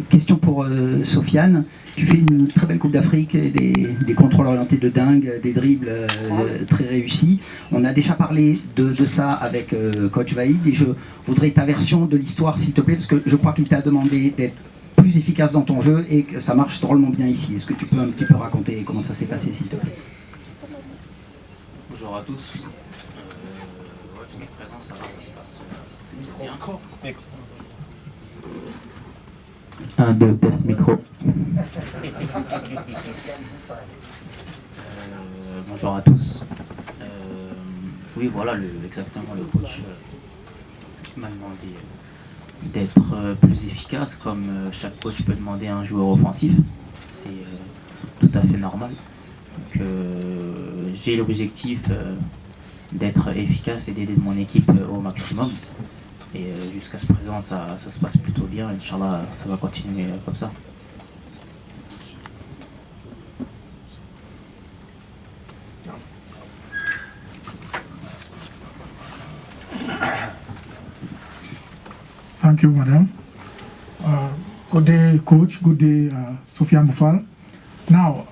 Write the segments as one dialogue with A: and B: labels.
A: Question pour Sofiane. Tu fais une très belle Coupe d'Afrique, des contrôles orientés de dingue, des dribbles très réussis. On a déjà parlé de ça avec Coach Vaïd et je voudrais ta version de l'histoire s'il te plaît, parce que je crois qu'il t'a demandé d'être plus efficace dans ton jeu et que ça marche drôlement bien ici. Est-ce que tu peux un petit peu raconter comment ça s'est passé s'il te plaît?
B: Bonjour à tous. Jusqu'à présent ça se passe bien.
C: 1, 2, test micro.
B: Bonjour à tous. Oui, voilà, exactement, le coach m'a demandé d'être plus efficace, comme chaque coach peut demander à un joueur offensif. C'est tout à fait normal. Donc, j'ai l'objectif d'être efficace et d'aider mon équipe au maximum. Et jusqu'à ce présent, ça se passe plutôt bien. Inch'Allah, ça va continuer comme ça.
D: Thank you, madam. Good day, coach. Good day, Sofiane Boufal. Now,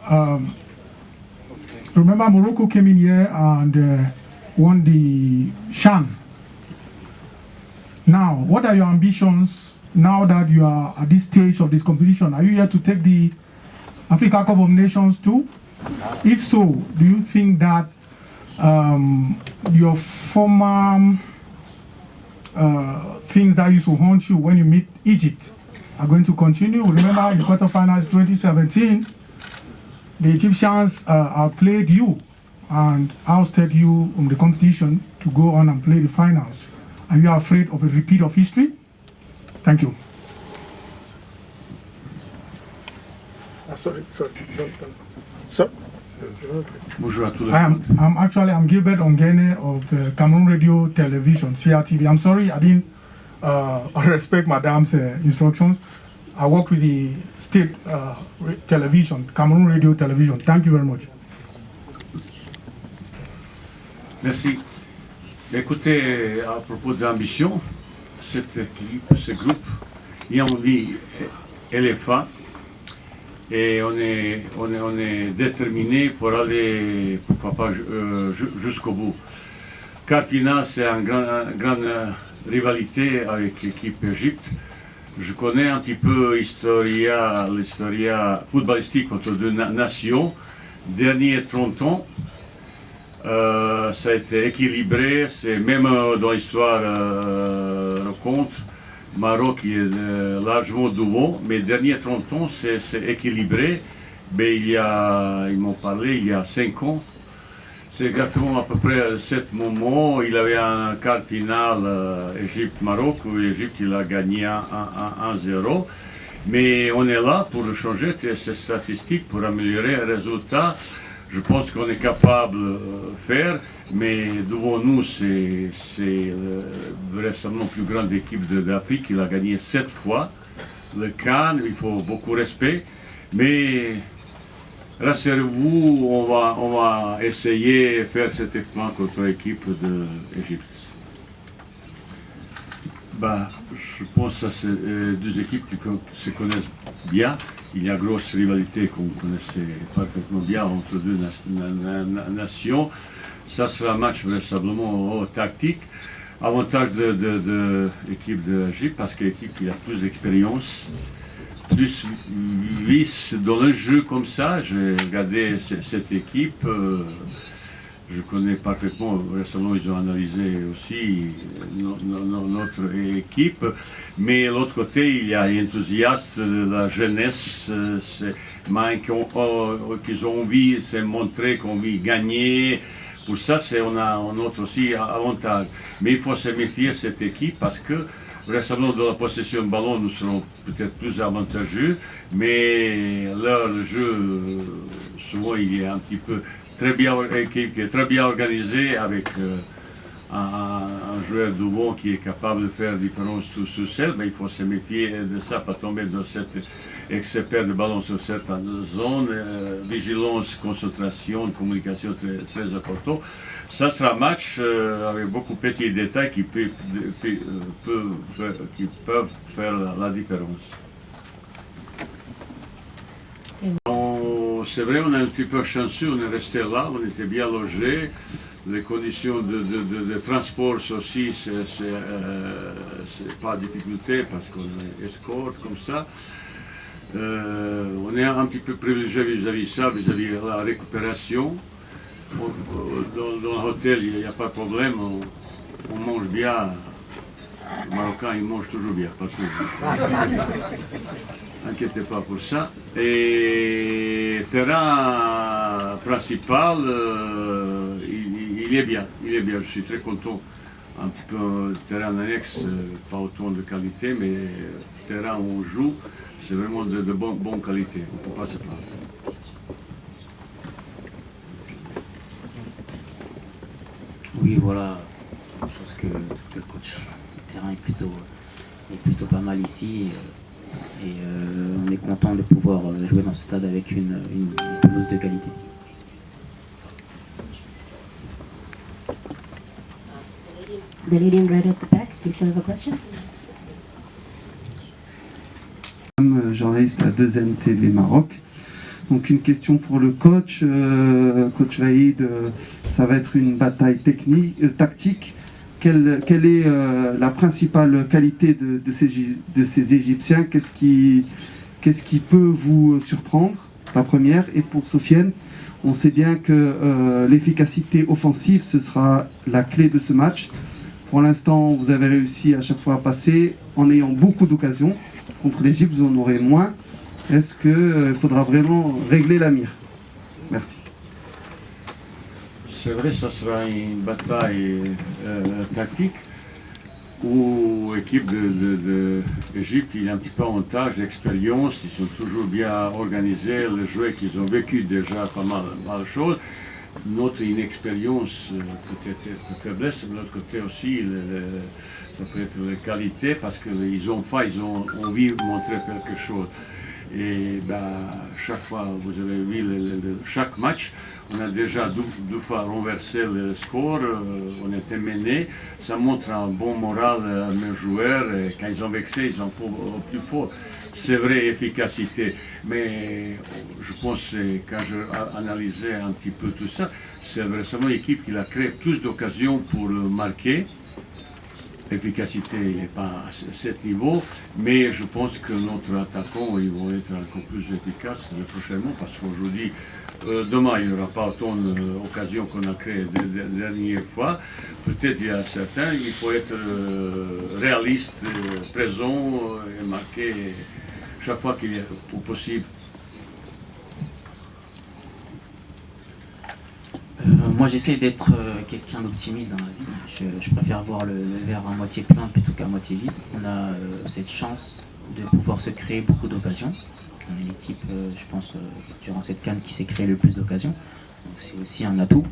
D: remember Morocco came in here and won the CHAN. Now, what are your ambitions now that you are at this stage of this competition? Are you here to take the Africa Cup of Nations too? If so, do you think that your former things that used to haunt you when you meet Egypt are going to continue? Remember in the quarterfinals 2017, the Egyptians outplayed you and ousted you from the competition to go on and play the finals. Are you afraid of a repeat of history? Thank you. Sorry.
E: Bonjour à tous les monde.
D: I'm Gilbert Ongene of Cameroon Radio Television, CRTV. I'm sorry I didn't respect Madam's instructions. I work with the state television, Cameroon Radio Television. Thank you very much.
E: Merci. Écoutez, à propos de l'ambition, cette équipe, ce groupe, il a envie LFA et on est déterminé pour aller, pourquoi pas, jusqu'au bout. Quart finale, c'est une grande rivalité avec l'équipe Égypte. Je connais un petit peu l'histoire footballistique entre deux nations. Derniers 30 ans, ça a été équilibré, c'est même dans l'histoire raconte, Maroc est largement devant, mais derniers 30 ans c'est équilibré. Mais ils m'ont parlé il y a 5 ans, c'est exactement à peu près à ce moment, il avait un quart final Égypte-Maroc où l'Égypte il a gagné 1-0. Mais on est là pour changer ces statistiques, pour améliorer les résultats. Je pense qu'on est capable de faire, mais devant nous, c'est récemment la plus grande équipe d'Afrique. Il a gagné 7 fois le CAN, il faut beaucoup de respect. Mais rassurez-vous, on va essayer de faire cet exploit contre l'équipe d'Égypte. Je pense que c'est deux équipes qui se connaissent bien. Il y a une grosse rivalité qu'on connaissait parfaitement bien entre deux nations. Ça sera un match vraisemblablement tactique. Avantage de l'équipe d'Égypte parce que l'équipe a plus d'expérience, plus vice dans le jeu comme ça. J'ai regardé cette équipe. Je connais parfaitement, récemment ils ont analysé aussi notre équipe, mais de l'autre côté il y a l'enthousiasme de la jeunesse, qui ont envie de se montrer, qui ont envie de gagner. Pour ça, on a un autre aussi avantage. Mais il faut se méfier de cette équipe parce que récemment dans la possession de ballon nous serons peut-être plus avantageux, mais là le jeu, souvent il est un petit peu très bien organisé avec un joueur devant qui est capable de faire la différence tout seul, mais il faut se méfier de ça, pas tomber dans cette et que se perd le ballon sur certaines zones, vigilance, concentration, communication très important. Ça sera un match avec beaucoup de petits détails qui peuvent faire la différence. C'est vrai, on est un petit peu chanceux, on est resté là, on était bien logés. Les conditions de transport aussi, c'est pas de difficulté parce qu'on est escorte comme ça. On est un petit peu privilégié vis-à-vis de ça, vis-à-vis de la récupération. Dans l'hôtel, il n'y a pas de problème, on mange bien. Les Marocains, ils mangent toujours bien, pas toujours. Inquiétez pas pour ça. Et terrain principal, il est bien. Je suis très content. Un petit peu terrain annexe, pas autant de qualité, mais terrain où on joue, c'est vraiment de bonne qualité. On ne peut pas se plaindre.
B: Oui, voilà, je pense que le coach, le terrain est plutôt pas mal ici. Et on est content de pouvoir jouer dans ce stade avec une pelouse de qualité.
F: The lady right at the back, do you still have a question?
G: Journaliste à 2M TV Maroc. Donc une question pour le coach, coach Vaïd, ça va être une bataille tactique. Quelle est la principale qualité de ces Égyptiens? Qu'est-ce qui peut vous surprendre? La première. Et pour Sofiane, on sait bien que l'efficacité offensive, ce sera la clé de ce match. Pour l'instant, vous avez réussi à chaque fois à passer en ayant beaucoup d'occasions. Contre l'Égypte, vous en aurez moins. Est-ce qu'il faudra vraiment régler la mire? Merci.
E: C'est vrai, ça sera une bataille tactique où l'équipe d'Égypte il a un petit peu avantage d'expérience, ils sont toujours bien organisés, les joueurs qu'ils ont vécu déjà pas mal de choses. Notre inexpérience peut-être une faiblesse, de l'autre côté aussi, ça peut être la qualité parce qu'ils ont envie de montrer quelque chose. Et chaque fois, vous avez vu chaque match, on a déjà deux fois renversé le score, on était mené. Ça montre un bon moral à mes joueurs. Et quand ils ont vexé, ils ont plus fort. C'est vrai, efficacité. Mais je pense que quand je analysais un petit peu tout ça, c'est vraiment l'équipe qui a créé plus d'occasions pour marquer. L'efficacité n'est pas à ce niveau, mais je pense que notre attaquant ils vont être encore plus efficaces prochainement parce qu'aujourd'hui, demain, il n'y aura pas autant d'occasions qu'on a créées la dernière fois. Peut-être il y a certains, il faut être réaliste, présent et marquer chaque fois qu'il est possible.
B: Moi j'essaie d'être quelqu'un d'optimiste dans la vie. Je préfère voir le verre à moitié plein plutôt qu'à moitié vide. On a cette chance de pouvoir se créer beaucoup d'occasions. On est l'équipe, je pense, durant cette CAN qui s'est créé le plus d'occasions. Donc c'est aussi un atout.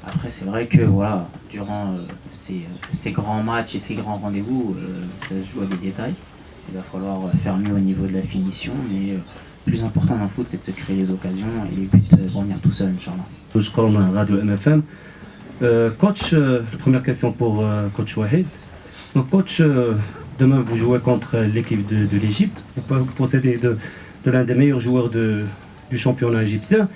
B: Après c'est vrai que voilà, durant ces grands matchs et ces grands rendez-vous, ça se joue à des détails. Il va falloir faire mieux au niveau de la finition, mais le plus important dans le foot, c'est de se créer les occasions et les buts vont venir tout seuls, Inch'Allah.
H: Je crois Radio MFM. Coach, première question pour coach Wahed. Donc coach, demain vous jouez contre l'équipe de l'Égypte. Vous possédez de l'un des meilleurs joueurs du championnat égyptien.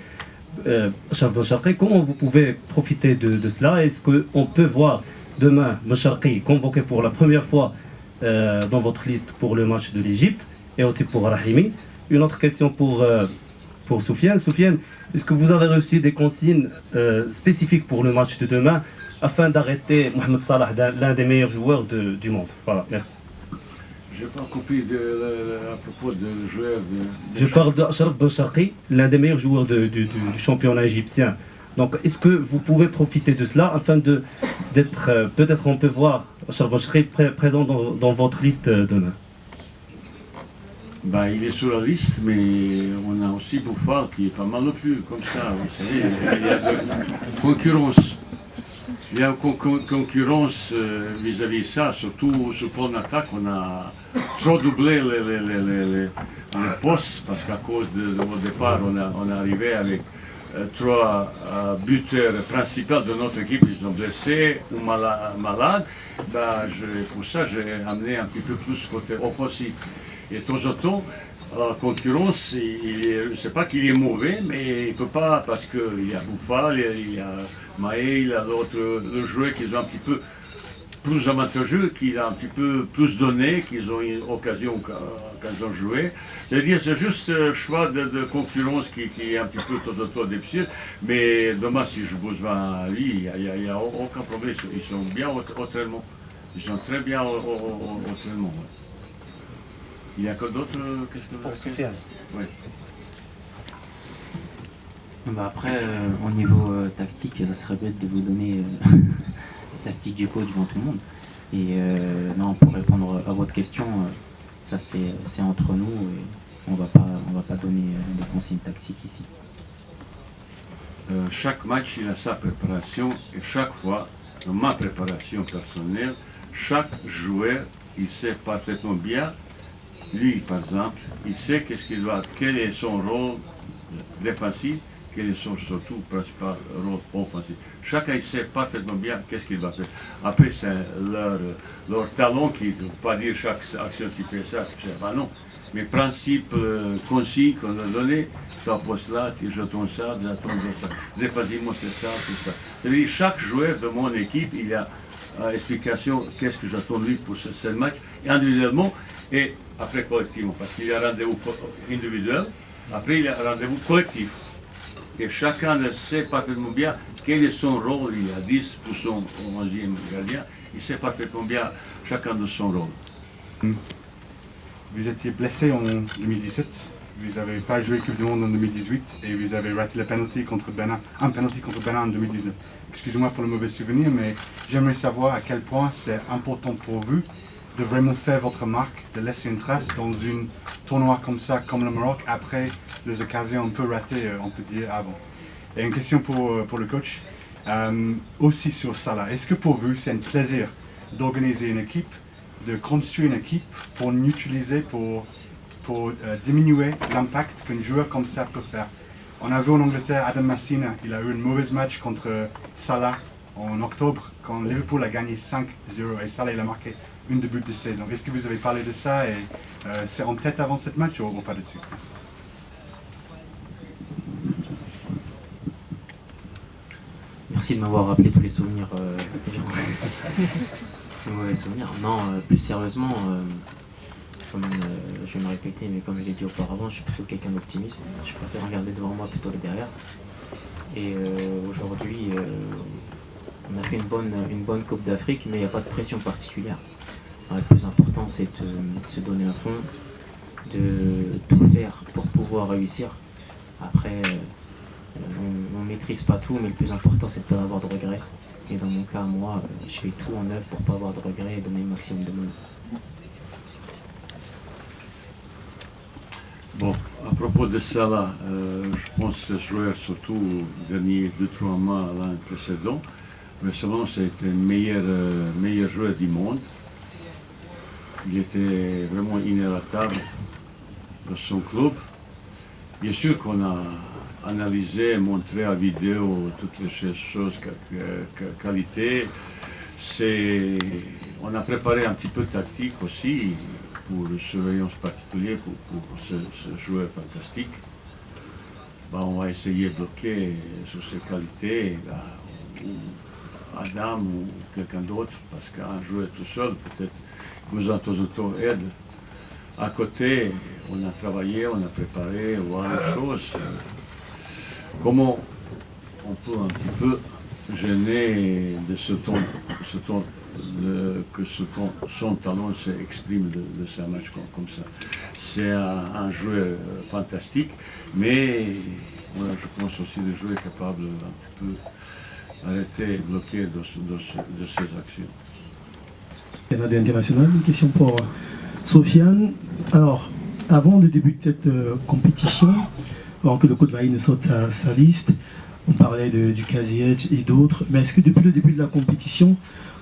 H: Achraf Ben Charqi, comment vous pouvez profiter de cela? Est-ce qu'on peut voir demain Ben Charqi convoqué pour la première fois dans votre liste pour le match de l'Égypte et aussi pour Rahimi? Une autre question pour Soufiane. Soufiane, est-ce que vous avez reçu des consignes spécifiques pour le match de demain afin d'arrêter Mohamed Salah, l'un des meilleurs joueurs du monde? Voilà, merci.
E: Je n'ai pas compris à propos de joueurs.
H: Je parle d'Achraf Ben Charqi, l'un des meilleurs joueurs du championnat égyptien. Donc, est-ce que vous pouvez profiter de cela afin d'être, peut-être on peut voir Achraf Ben Charqi présent dans votre liste demain?
E: Il est sur la liste, mais on a aussi Bouffard qui est pas mal non plus, comme ça, vous savez, il y a de concurrence. Il y a une concurrence vis-à-vis de ça, surtout en attaque, on a trop doublé les postes, parce qu'à cause au départ, on est arrivé avec trois buteurs principaux de notre équipe, ils sont blessés ou malades. Pour ça, j'ai amené un petit peu plus côté offensif. Et de temps en temps, la concurrence, c'est pas qu'il est mauvais, mais il ne peut pas, parce qu'il y a Bouffal, il y a Maé, il y a d'autres joueurs qui ont un petit peu plus avantageux, qui ont un petit peu plus donné, qui ont eu occasion quand ils ont joué. C'est-à-dire c'est juste un choix de concurrence qui est un petit peu de difficile, mais demain si je besoin à lui, il n'y a aucun problème, ils sont bien autrement. Ils sont très bien autrement. Ouais. Il y a encore d'autres questions pour Sofiane. Oui.
B: Après, au niveau tactique, ça serait bête de vous donner la tactique du coach devant tout le monde. Et non, pour répondre à votre question, ça c'est entre nous et on va pas donner de consignes tactiques ici.
E: Chaque match il a sa préparation et chaque fois, dans ma préparation personnelle, chaque joueur il sait parfaitement bien. Lui, par exemple, il sait quel est son rôle défensif, quel est son surtout principal rôle offensif. Chacun il sait parfaitement bien qu'est-ce qu'il va faire. Après, c'est leur talent qui ne veut pas dire chaque action qui fait ça, non. Mais principe concis qu'on a donné, tu appostes là, tu jettes ça, tu attends ça. Défensivement, c'est ça, c'est ça. C'est-à-dire chaque joueur de mon équipe, il a explication qu'est-ce que j'attends de lui pour ce match, individuellement et après collectivement, parce qu'il y a un rendez-vous individuel, après il y a un rendez-vous collectif. Et chacun sait parfaitement bien quel est son rôle, il y a 10 pour son 11e gardien, il sait parfaitement bien chacun de son rôle.
I: Vous étiez blessé en 2017, vous n'avez pas joué Coupe du Monde en 2018 et vous avez raté le penalty contre Bénin, un penalty contre Bénin en 2019. Excusez-moi pour le mauvais souvenir, mais j'aimerais savoir à quel point c'est important pour vous de vraiment faire votre marque, de laisser une trace dans un tournoi comme ça, comme le Maroc, après les occasions un peu ratées, on peut dire, avant. Et une question pour le coach, aussi sur Salah. Est-ce que pour vous, c'est un plaisir d'organiser une équipe, de construire une équipe pour l'utiliser, pour diminuer l'impact qu'un joueur comme ça peut faire? On a vu en Angleterre, Adam Massina, il a eu une mauvaise match contre Salah en octobre, quand Liverpool a gagné 5-0 et Salah il a marqué une début de saison. Est-ce que vous avez parlé de ça et c'est en tête avant cette match ou pas dessus?
B: Merci de m'avoir rappelé tous les souvenirs. Ces mauvais souvenirs. Non, plus sérieusement, comme je vais me répéter, mais comme je l'ai dit auparavant, je suis plutôt quelqu'un d'optimiste. Je préfère regarder devant moi plutôt que derrière. Et aujourd'hui, on a fait une bonne Coupe d'Afrique, mais il n'y a pas de pression particulière. Alors, le plus important, c'est de se donner à fond, de tout faire pour pouvoir réussir. Après, on ne maîtrise pas tout, mais le plus important, c'est de ne pas avoir de regrets. Et dans mon cas, moi, je fais tout en œuvre pour ne pas avoir de regrets et donner le maximum de moi.
E: Bon, à propos de ça là, je pense que ce joueur, surtout les derniers 2-3 mois l'an précédent, récemment c'était le meilleur joueur du monde. Il était vraiment inératable dans son club. Bien sûr qu'on a analysé, montré à vidéo toutes les choses, qualité. On a préparé un petit peu de tactique aussi pour une surveillance particulière pour ce joueur fantastique. On va essayer de bloquer sur ses qualités, ou Adam ou quelqu'un d'autre, parce qu'un joueur tout seul, peut-être besoin de temps en temps aide. À côté, on a travaillé, on a préparé, voir les choses. Comment on peut un petit peu gêner de que son talent s'exprime de ce match comme ça. C'est un joueur fantastique, mais voilà, je pense aussi des joueurs capables un petit peu arrêter et bloquer de ses actions.
J: Canada international, une question pour Sofiane. Alors, avant de débuter cette compétition, avant que le coach Vaï ne sorte sa liste, On parlait du Kaziyech et d'autres. Mais est-ce que depuis le début de la compétition,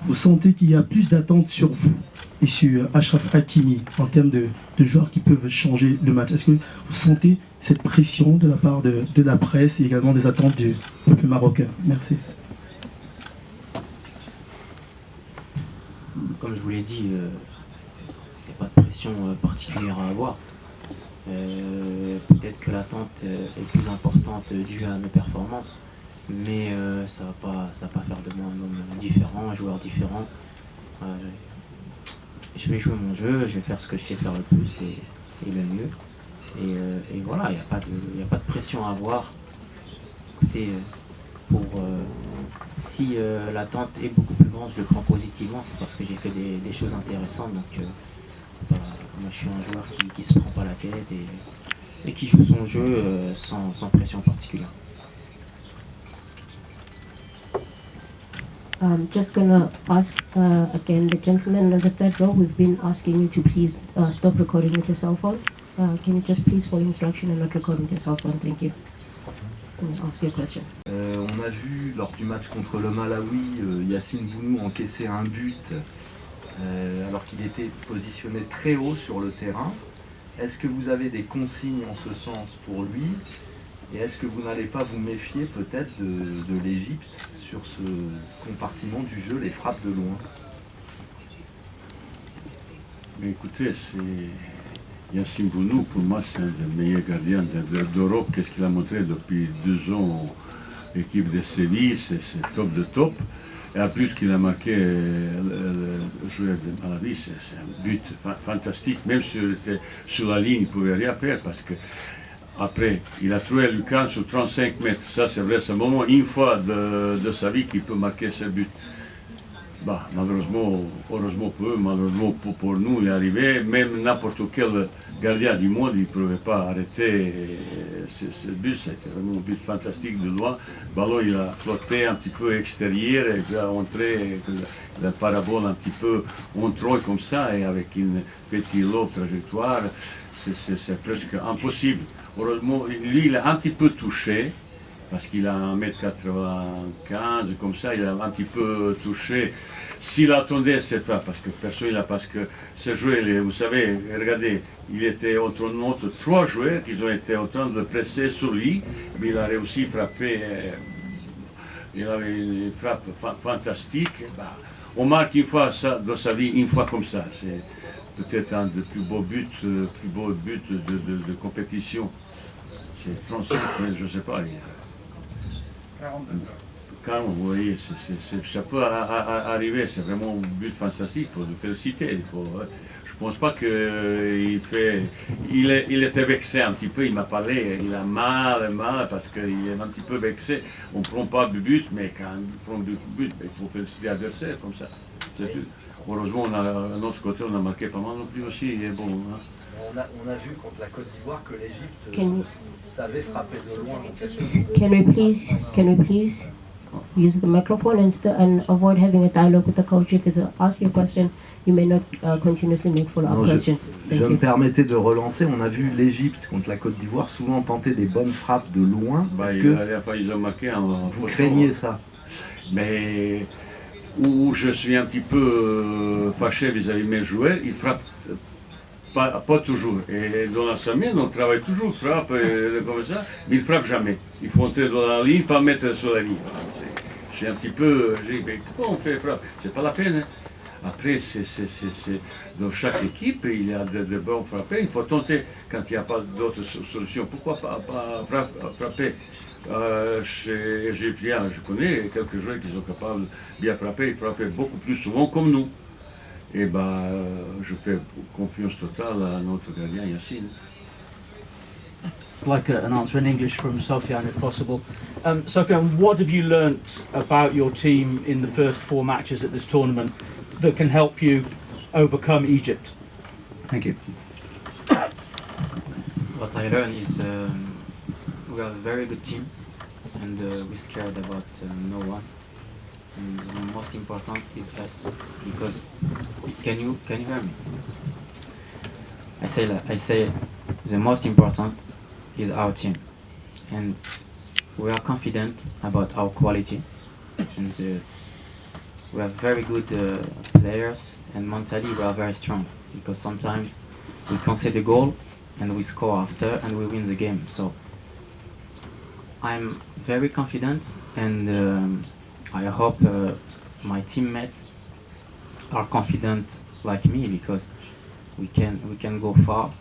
J: vous sentez qu'il y a plus d'attentes sur vous et sur Achraf Hakimi en termes de joueurs qui peuvent changer le match? Est-ce que vous sentez cette pression de la part de la presse et également des attentes du peuple marocain? Merci.
B: Comme je vous l'ai dit, il n'y a pas de pression particulière à avoir. Peut-être que l'attente est plus importante due à mes performances, mais ça va pas faire de moi un homme différent, un joueur différent. Je vais jouer mon jeu, je vais faire ce que je sais faire le plus et le mieux. Et voilà, il n'y a pas de pression à avoir. Écoutez, si l'attente est beaucoup plus grande, je le prends positivement, c'est parce que j'ai fait des choses intéressantes. Donc voilà, moi je suis un joueur qui se prend pas la tête et qui joue son jeu sans pression particulière.
F: Just gonna ask again the gentleman on the third row. We've been asking you to please stop recording with your cell phone. Can you just please follow instruction and not record with your cell phone? Thank you. Ask your question.
K: On a vu lors du match contre le Malawi, Yacine Bounou encaisser un but alors qu'il était positionné très haut sur le terrain. Est-ce que vous avez des consignes en ce sens pour lui? Et est-ce que vous n'allez pas vous méfier peut-être de l'Égypte sur ce compartiment du jeu, les frappes de loin?
E: Mais écoutez, Yacine Bounou, pour moi, c'est un des meilleurs gardiens d'Europe. Qu'est-ce qu'il a montré depuis 2 ans en équipe de Séville, c'est top de top. Et un but qu'il a marqué, le joueur de Malawi, c'est un but fantastique. Même s'il était sur la ligne, il ne pouvait rien faire parce que après, il a trouvé Lucan sur 35 mètres. Ça, c'est vrai, c'est un moment, une fois de sa vie qu'il peut marquer ce but. Bah, malheureusement, heureusement pour eux, malheureusement pour nous, il est arrivé. Même n'importe quel gardien du monde, il ne pouvait pas arrêter ce but. C'était vraiment un but fantastique de loin. Le ballon, il a flotté un petit peu extérieur et il a entré la parabole un petit peu en troille comme ça et avec une petite lobe trajectoire. C'est presque impossible. Heureusement, lui, il a un petit peu touché. Parce qu'il a 1m95, comme ça, il a un petit peu touché. S'il attendait cette fois, parce que personne n'a, parce que ce joueur, vous savez, regardez, il était entre notre 3 joueurs qui ont été en train de presser sur lui, mais il a réussi à frapper, il avait une frappe fantastique. Bah, on marque une fois ça dans sa vie, une fois comme ça. C'est peut-être un des plus beaux buts de compétition. C'est 35, mais je ne sais pas. 40, vous voyez, ça peut arriver, c'est vraiment un but fantastique, il faut le féliciter. Je ne pense pas qu'il fait. Il était vexé un petit peu, il m'a parlé, il a mal, parce qu'il est un petit peu vexé. On ne prend pas de but, mais quand on prend du but, il faut féliciter l'adversaire comme ça. C'est tout. Heureusement, à notre côté, on a marqué pas mal non plus aussi. Et bon, hein.
K: On a vu contre la Côte d'Ivoire que l'Égypte savait frapper de loin.
F: Can we please use the microphone and avoid having a dialogue with the coach? If you ask your question, you may not continuously make follow-up questions.
K: Je me permettais de relancer. On a vu l'Égypte contre la Côte d'Ivoire souvent tenter des bonnes frappes de loin.
E: Bah, ils ont marqué
K: vous craignez ça?
E: Mais où je suis un petit peu fâché vis-à-vis de mes joueurs, ils frappent. Pas toujours. Et dans la semaine, on travaille toujours, frappe comme ça, mais il ne frappe jamais. Il faut entrer dans la ligne, pas mettre sur la ligne. Je suis un petit peu. Je dis, mais pourquoi on fait frappe? C'est pas la peine. Hein. Après, dans chaque équipe, il y a de bons frappés. Il faut tenter quand il n'y a pas d'autres solutions. Pourquoi pas frapper chez Égyptiens? Je connais quelques joueurs qui sont capables de bien frapper. Ils frappent beaucoup plus souvent comme nous. Et je fais confiance totale à notre gardien Yacine.
L: I'd like an answer in English from Sofiane if possible. Sofiane, what have you learnt about your team in the first 4 matches at this tournament that can help you overcome Egypt?
A: Thank you.
B: What I learned is we are a very good team and we're scared about no one. And the most important is us, because can you hear me? I say the most important is our team, and we are confident about our quality, and we have very good players, and mentally we are very strong, because sometimes we concede a goal and we score after and we win the game. So I'm very confident, and I hope my teammates are confident like me, because we can go far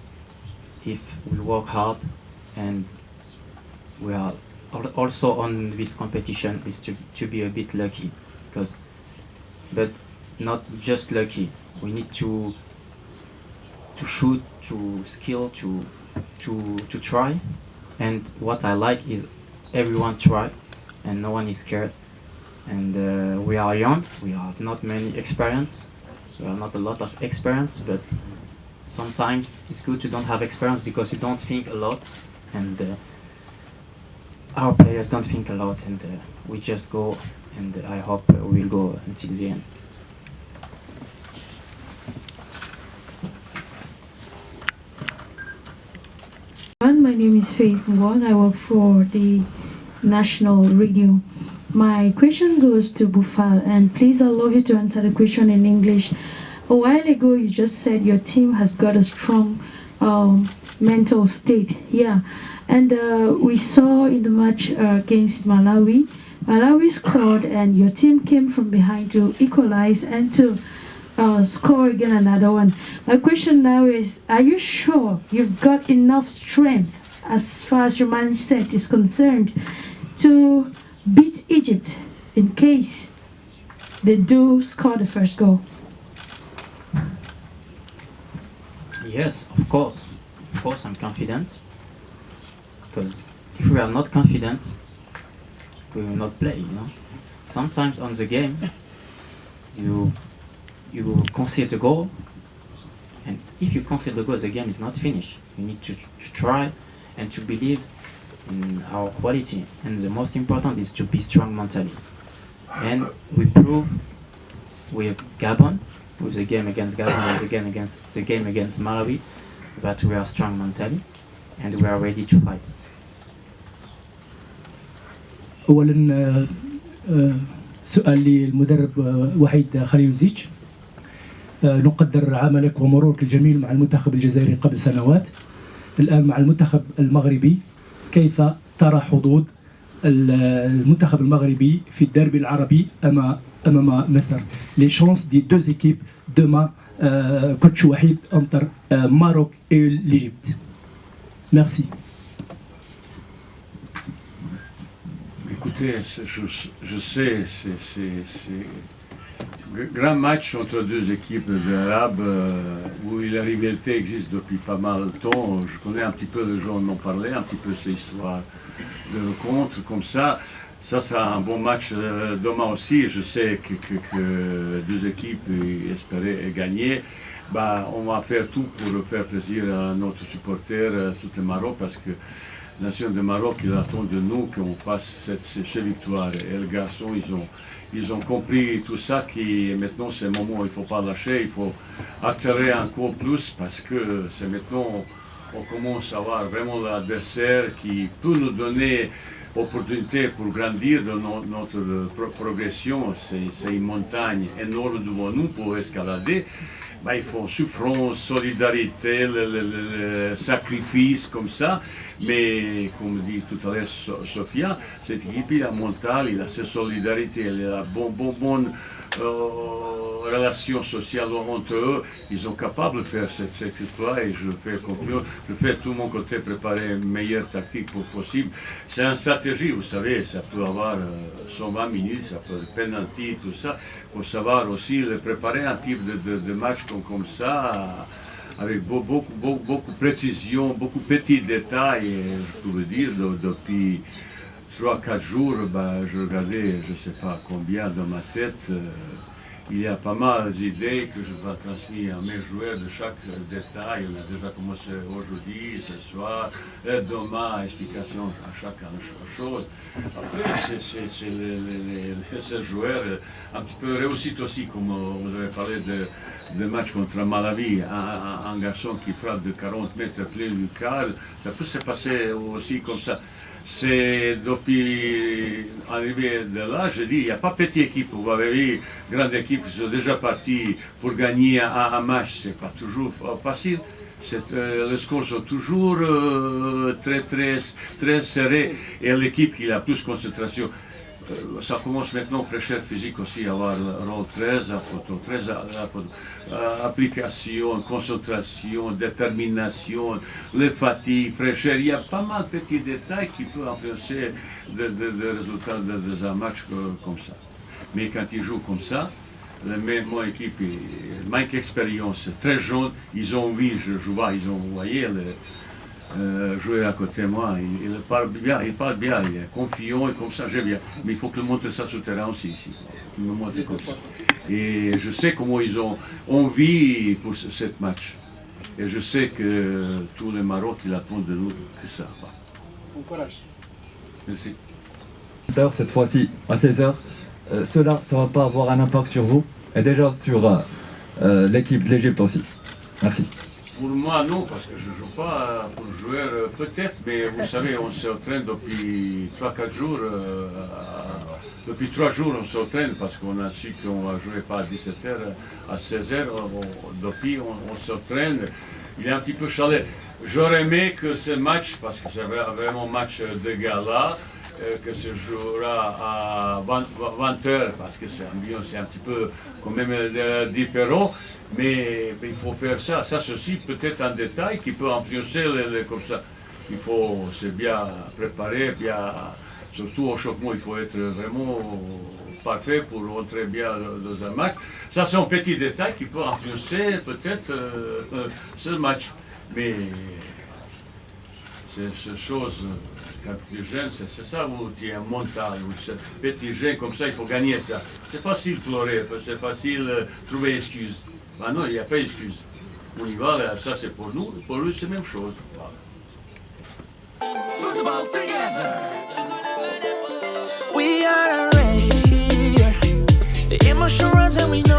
B: if we work hard, and we are also on this competition is to be a bit lucky, but not just lucky. We need to shoot, to skill, to try, and what I like is everyone try and no one is scared. And we are young, we have not many experience, we have not a lot of experience, but sometimes it's good to don't have experience because you don't think a lot, and our players don't think a lot, and we just go, and I hope we'll go until the end.
M: My name is Faith Ngong. I work for the National Radio. My question goes to Boufal, and please, I'd love you to answer the question in English. A while ago, you just said your team has got a strong mental state. Yeah, and we saw in the match against Malawi, Malawi scored, and your team came from behind to equalize and to score again another one. My question now is, are you sure you've got enough strength as far as your mindset is concerned to beat Egypt in case they do score the first goal?
B: Yes, of course. Of course I'm confident, because if we are not confident, we will not play, you know. Sometimes on the game, you concede a goal, and if you concede the goal, the game is not finished. You need to try and to believe in our quality, and the most important is to be strong mentally. And we prove with Gabon, with the game against Gabon, with the game against Malawi, that we are strong mentally and we are ready to fight.
J: أولا سؤال للمدرب وحيد خليلوزيتش. نقدر عملك ومرورك الجميل مع المنتخب الجزائري قبل سنوات. الآن مع المنتخب المغربي، كيف ترى حظوظ المنتخب المغربي في الدربي العربي أمام مصر؟ Les chances des deux équipes demain, coach Wahid, entre Maroc et l'Égypte. Merci.
E: Écoutez, je sais, c'est grand match entre deux équipes d'Arabes où la rivalité existe depuis pas mal de temps. Je connais un petit peu, les gens m'ont parlé, un petit peu ces histoires de rencontres comme ça. Ça sera un bon match demain aussi. Je sais que deux équipes espéraient gagner. Bah, on va faire tout pour faire plaisir à notre supporter, tout le Maroc, parce que la nation de Maroc, il attend de nous qu'on fasse cette victoire. Et les garçons, ils ont compris tout ça, qui maintenant c'est le moment où il ne faut pas lâcher, il faut accélérer encore plus, parce que c'est maintenant on commence à voir vraiment l'adversaire qui peut nous donner opportunité pour grandir dans notre progression. C'est une montagne énorme devant nous pour escalader. Bah, il faut souffrance, solidarité, le sacrifice comme ça. Mais comme dit tout à l'heure Sophia, cette équipe, il a mental, il a cette solidarité, il a bonne relation sociale entre eux. Ils sont capables de faire cette équipe-là, et je fais confiance. Je fais tout mon côté préparer une meilleure tactique possible. C'est une stratégie, vous savez, ça peut avoir 120 minutes, ça peut être penalty, tout ça. Il faut savoir aussi préparer un type de match comme ça, avec beaucoup de précision, beaucoup de petits détails. Et je peux vous dire, depuis 3-4 jours, bah, je regardais, je ne sais pas combien dans ma tête, il y a pas mal d'idées que je vais transmettre à mes joueurs de chaque détail. On a déjà commencé aujourd'hui, ce soir, demain, explication à chaque chose. Après, c'est ces joueurs un petit peu réussite aussi, comme vous avez parlé de match contre Malawi, un garçon qui frappe de 40 mètres plein du cadre, ça peut se passer aussi comme ça. C'est depuis l'arrivée de là, je dis, il n'y a pas petite équipe. Vous avez vu, grande équipe qui sont déjà partis pour gagner un match, c'est pas toujours facile. Les scores sont toujours très serrés et l'équipe qui a plus de concentration. Ça commence maintenant, fraîcheur physique aussi, avoir rôle 13, application, concentration, détermination, les fatigues, fraîcheur. Il y a pas mal de petits détails qui peuvent influencer le résultat d'un match comme ça. Mais quand ils jouent comme ça, mon équipe manque d'expérience, très jeune, ils ont vu, je vois, ils ont envoyé jouer à côté de moi, il parle bien, il est confiant et comme ça, j'aime bien. Mais il faut que je montre ça sur le terrain aussi, ici. Il me montre comme ça. Et je sais comment ils ont envie pour ce match. Et je sais que tous les Maroc, ils attendent de nous que ça.
N: Bon courage.
E: Merci.
O: Cette fois-ci, à 16h, cela, ça ne va pas avoir un impact sur vous et déjà sur l'équipe de l'Égypte aussi. Merci.
E: Pour moi, non, parce que je ne joue pas pour jouer peut-être, mais vous savez, on s'entraîne depuis 3-4 jours. Depuis 3 jours, on s'entraîne parce qu'on a su qu'on ne va jouer pas à 17h, à 16h. Depuis, on s'entraîne. Il est un petit peu chaleur. J'aurais aimé que ce match, parce que c'est vraiment un match de gala, que se jouera à 20h, parce que c'est un petit peu quand même différent. Mais il faut faire ça. Ça, ceci peut-être un détail qui peut influencer comme ça. Il faut se bien préparer, bien, surtout au chauffement, il faut être vraiment parfait pour rentrer bien dans un match. Ça, c'est un petit détail qui peut influencer peut-être ce match. Mais c'est chose, quand tu es jeune, c'est ça où tu es un mental, petit jeune comme ça, il faut gagner ça. C'est facile de pleurer, c'est facile de trouver excuse. Ben non, il n'y a pas d'excuse. On y va, là, ça c'est pour nous, pour lui c'est la même chose. Voilà.
P: We are ready. The emotion runs and we know